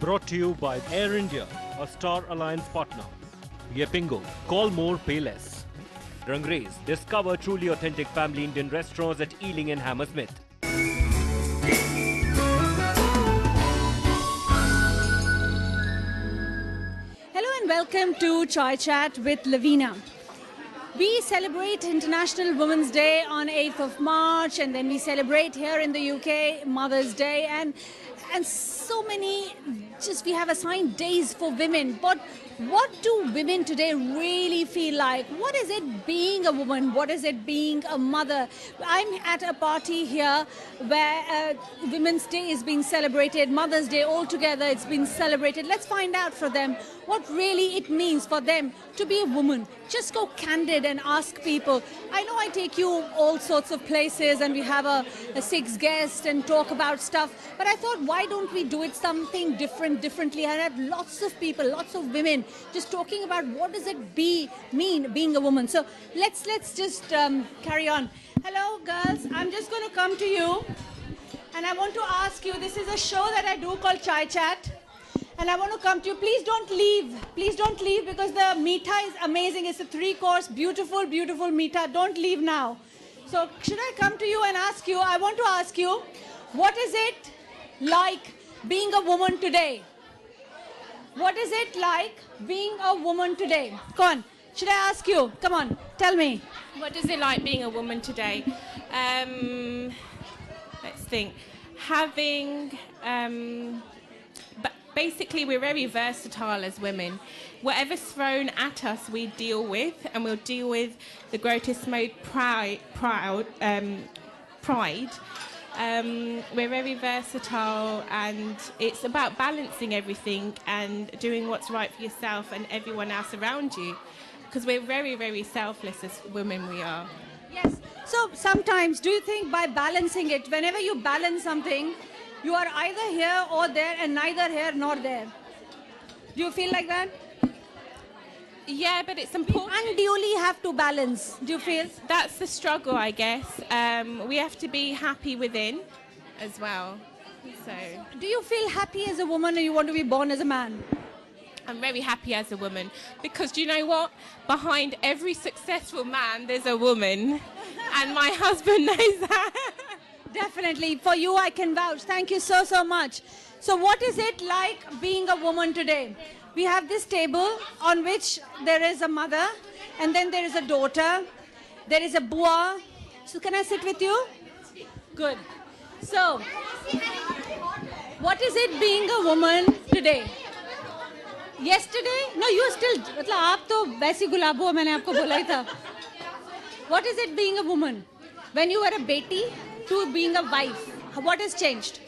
Brought to you by Air India, a Star Alliance partner. Yepingo, call more, pay less. Rangre's, discover truly authentic family Indian restaurants at Ealing and Hammersmith. Hello and welcome to Chai Chat with Lavina. We celebrate International Women's Day on 8th of March, and then we celebrate here in the UK Mother's Day, and so many, we have assigned days for women. But what do women today really feel like? What is it being a woman? What is it being a mother? I'm at a party here where Women's Day is being celebrated, Mother's Day all together, it's been celebrated. Let's find out from them what really it means for them to be a woman. Just go candid and ask people. I know I take you all sorts of places and we have a 6 guest and talk about stuff, but I thought, why don't we do it something differently? I had lots of people, lots of women just talking about what does it mean being a woman. So let's just carry on. Hello girls, I'm just going to come to you and I want to ask you, this is a show that I do called Chai Chat. And I want to come to you. Please don't leave. Please don't leave because the meeta is amazing. It's a 3-course, beautiful, beautiful meeta. Don't leave now. So should I come to you and ask you, I want to ask you, what is it like being a woman today? What is it like being a woman today? Come on. Should I ask you? Come on. Tell me. What is it like being a woman today? Let's think. Basically, we're very versatile as women. Whatever's thrown at us, we deal with, and we'll deal with the greatest mode pride. We're very versatile, and it's about balancing everything and doing what's right for yourself and everyone else around you. Because we're very, very selfless as women, we are. Yes. So sometimes, do you think by balancing it, whenever you balance something, you are either here or there and neither here nor there? Do you feel like that? Yeah, but it's important. We unduly have to balance. Do you feel? That's the struggle, I guess. We have to be happy within as well. So, do you feel happy as a woman or you want to be born as a man? I'm very happy as a woman because do you know what? Behind every successful man, there's a woman. And my husband knows that. Definitely. For you, I can vouch. Thank you so, so much. So what is it like being a woman today? We have this table on which there is a mother and then there is a daughter. There is a bua. So can I sit with you? Good. So, what is it being a woman today? Yesterday? No, you are still... मतलब आप तो वैसी गुलाब हो, मैंने आपको बोला ही था. What is it being a woman? When you were a beti to being a wife, what has changed?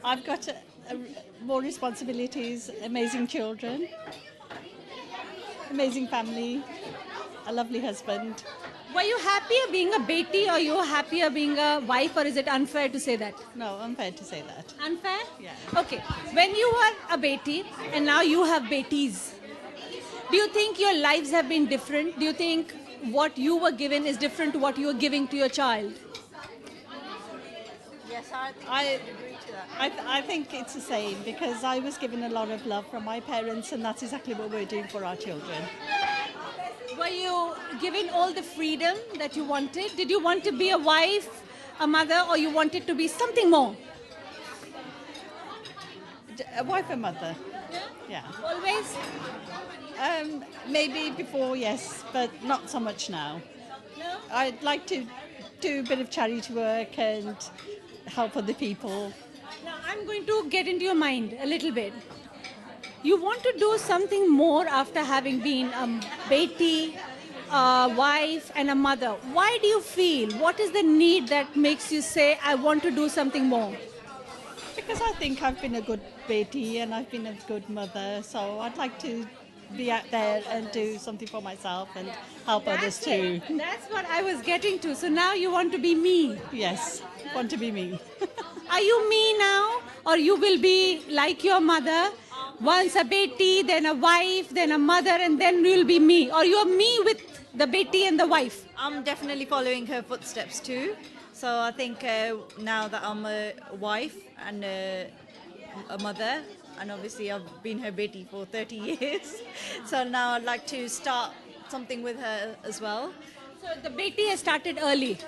I've got more responsibilities, amazing children, amazing family, a lovely husband. Were you happier being a beti or you were happier being a wife, or is it unfair to say that? No, unfair to say that. Unfair? Yeah. Okay. When you were a beti and now you have betis, do you think your lives have been different? Do you think what you were given is different to what you were giving to your child? Yes, I agree to that. I think it's the same because I was given a lot of love from my parents and that's exactly what we're doing for our children. Were you given all the freedom that you wanted? Did you want to be a wife, a mother, or you wanted to be something more? A wife and mother. Yeah? Yeah. Always? Maybe before, yes, but not so much now. No? I'd like to do a bit of charity work and help other people. Now, I'm going to get into your mind a little bit. You want to do something more after having been a beti, a wife and a mother. Why do you feel? What is the need that makes you say, I want to do something more? Because I think I've been a good beti and I've been a good mother, so I'd like to be out there and do something for myself and help others too. That's what I was getting to. So now you want to be me. Yes, want to be me. Are you me now, or you will be like your mother? Once a beti, then a wife, then a mother, and then you'll be me. Or you're me with the beti and the wife. I'm definitely following her footsteps too. So I think now that I'm a wife and a mother, and obviously I've been her beti for 30 years. So now I'd like to start something with her as well. So the beti has started early.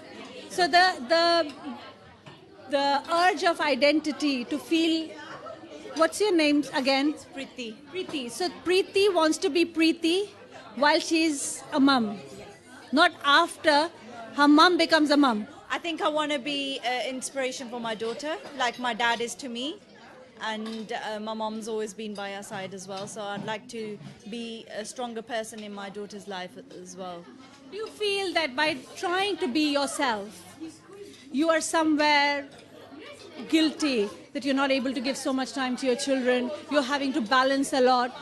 So the urge of identity to feel, what's your name again? Preeti. Preeti. So Preeti wants to be Preeti while she's a mum, not after her mum becomes a mum. I think I want to be inspiration for my daughter, like my dad is to me. And my mom's always been by our side as well. So I'd like to be a stronger person in my daughter's life as well. Do you feel that by trying to be yourself, you are somewhere guilty that you're not able to give so much time to your children, you're having to balance a lot,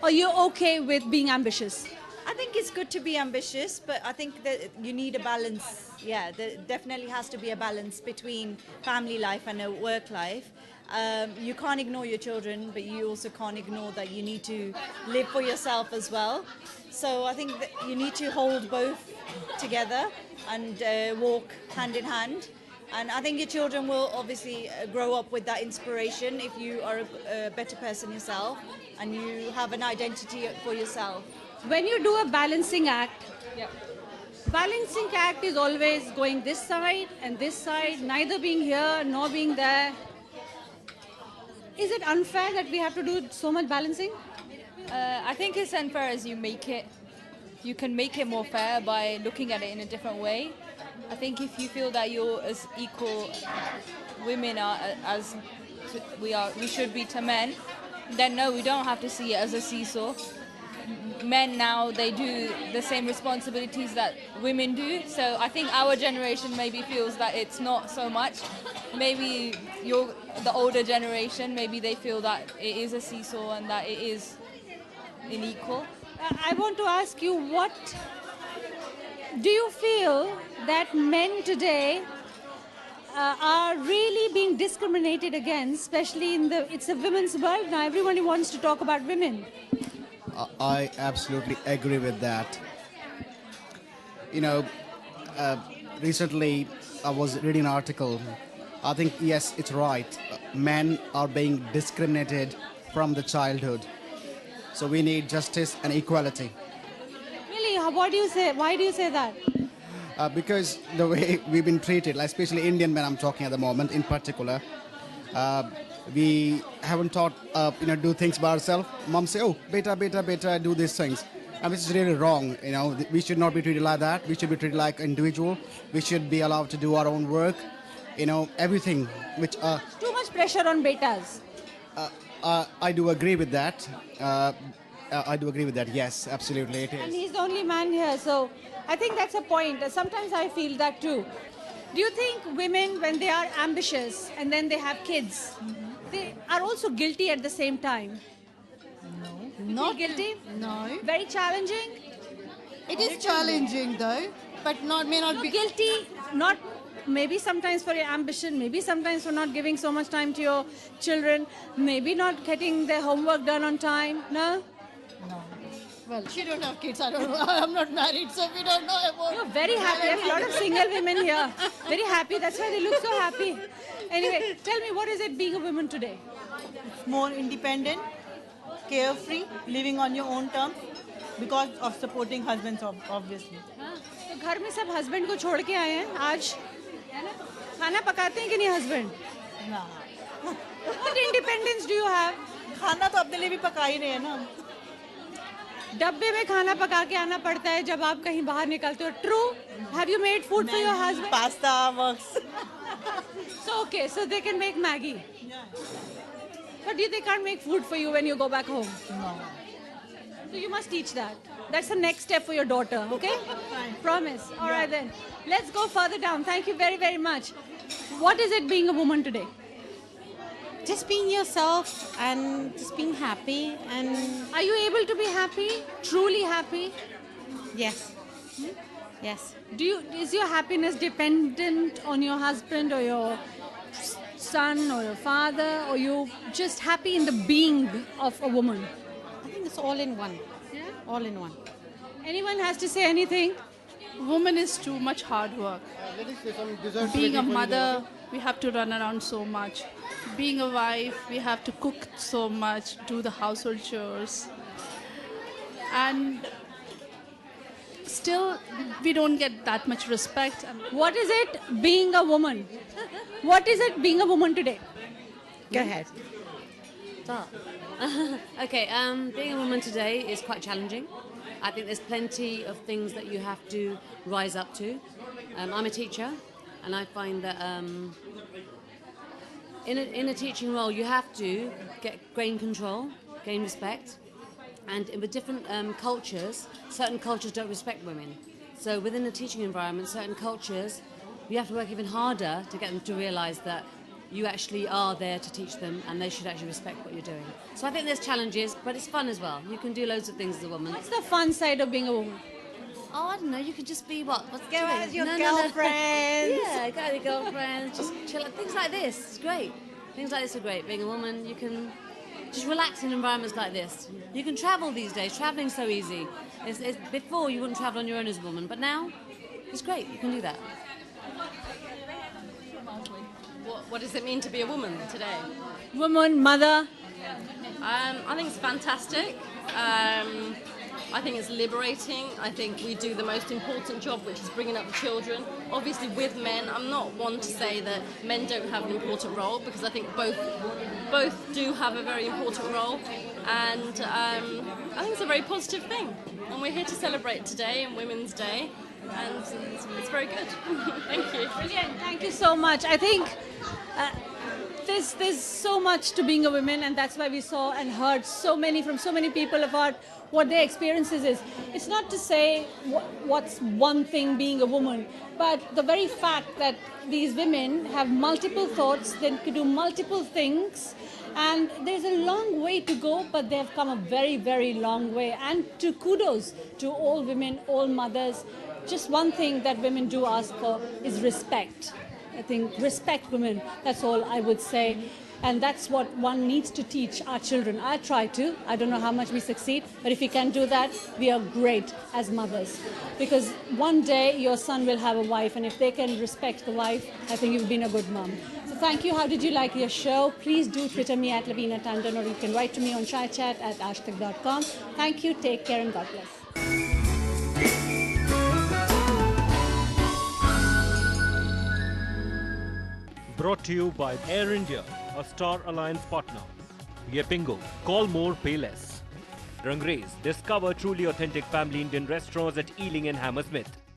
or you're okay with being ambitious? I think it's good to be ambitious, but I think that you need a balance. Yeah, there definitely has to be a balance between family life and a work life. You can't ignore your children, but you also can't ignore that you need to live for yourself as well. So I think that you need to hold both together and walk hand in hand. And I think your children will obviously grow up with that inspiration if you are a better person yourself and you have an identity for yourself. When you do a balancing act, balancing act is always going this side and this side, neither being here nor being there. Is it unfair that we have to do so much balancing? I think it's unfair as you make it. You can make it more fair by looking at it in a different way. I think if you feel that you're as equal women are as we should be to men, then no, we don't have to see it as a seesaw. Men now, they do the same responsibilities that women do. So I think our generation maybe feels that it's not so much. Maybe the older generation, maybe they feel that it is a seesaw and that it is unequal. I want to ask you, what do you feel that men today are really being discriminated against, especially it's a women's world now, everybody wants to talk about women. I absolutely agree with that. Recently I was reading an article. I think, yes, it's right. Men are being discriminated from the childhood. So we need justice and equality. Really? What do you say? Why do you say that? Because the way we've been treated, like especially Indian men I'm talking at the moment in particular, we haven't taught, do things by ourselves. Mom say, oh, beta, do these things. And which is really wrong. We should not be treated like that. We should be treated like individual. We should be allowed to do our own work. Everything which... Too much pressure on betas. I do agree with that. I do agree with that. Yes, absolutely it is. And he's the only man here, so I think that's a point. Sometimes I feel that too. Do you think women, when they are ambitious and then they have kids, they are also guilty at the same time? No. Not guilty? No. Very challenging? It is challenging though, but may not be Guilty, not maybe sometimes for your ambition, maybe sometimes for not giving so much time to your children, maybe not getting their homework done on time, no? No. Well, she don't have kids. I don't know. I'm not married, so we don't know about. You're very happy. There's a lot of single women here. Very happy. That's why they look so happy. Anyway, tell me, what is it being a woman today? More independent, carefree, living on your own terms because of supporting husbands, obviously. तो घर में सब husband को छोड़ के आए हैं आज, है ना? खाना पकाते हैं कि नहीं हस्बैंड? ना. What independence do you have? खाना तो अपने लिए भी पका ही रहे हैं ना. डब्बे में खाना पका के आना पड़ता है जब आप कहीं बाहर निकलते हो. True? Have you made food for your husband? Pasta works. So okay, so they can make Maggie. But they can't make food for you when you go back home. No. So you must teach that. That's the next step for your daughter, okay? Promise. All right then. Let's go further down. Thank you very, very much. What is it being a woman today? Just being yourself and just being happy. And are you able to be happy? Truly happy? Yes. Yes. Is your happiness dependent on your husband or your son or your father, or you just happy in the being of a woman? I think it's all in one. Yeah? All in one. Anyone has to say anything? Woman is too much hard work. Being a mother, we have to run around so much. Being a wife, we have to cook so much, do the household chores. And still, we don't get that much respect. What is it being a woman? What is it being a woman today? Go ahead. Start. Okay, being a woman today is quite challenging. I think there's plenty of things that you have to rise up to. I'm a teacher, and I find that in a teaching role you have to gain control, gain respect, and with different cultures, certain cultures don't respect women. So within a teaching environment, certain cultures, you have to work even harder to get them to realise that you actually are there to teach them and they should actually respect what you're doing. So I think there's challenges, but it's fun as well. You can do loads of things as a woman. What's the fun side of being a woman? Oh, I don't know, you could just be what? Go out with your girlfriends. Yeah, go out with your girlfriends, just chill. Things like this, it's great. Things like this are great. Being a woman, you can just relax in environments like this. You can travel these days. Traveling's so easy. Before, you wouldn't travel on your own as a woman, but now, it's great. You can do that. What does it mean to be a woman today? Woman, mother. I think it's fantastic. I think it's liberating. I think we do the most important job, which is bringing up the children. Obviously with men, I'm not one to say that men don't have an important role, because I think both do have a very important role, and I think it's a very positive thing. And we're here to celebrate today and Women's Day, and it's very good. Thank you. Brilliant. Thank you so much. I think there's so much to being a woman, and that's why we saw and heard from so many people about what their experiences is. It's not to say what's one thing being a woman, but the very fact that these women have multiple thoughts, they can do multiple things, and there's a long way to go, but they've come a very, very long way. And to kudos to all women, all mothers. Just one thing that women do ask for is respect. I think respect women, that's all I would say. And that's what one needs to teach our children. I try to. I don't know how much we succeed, but if we can do that, we are great as mothers. Because one day your son will have a wife, and if they can respect the wife, I think you've been a good mom. So thank you. How did you like your show? Please do Twitter me at Lavina Tandon, or you can write to me on chaichat@ashtak.com. Thank you, take care, and God bless. Brought to you by Air India, a Star Alliance partner. Yepingo, call more, pay less. Rangre's, discover truly authentic family Indian restaurants at Ealing and Hammersmith.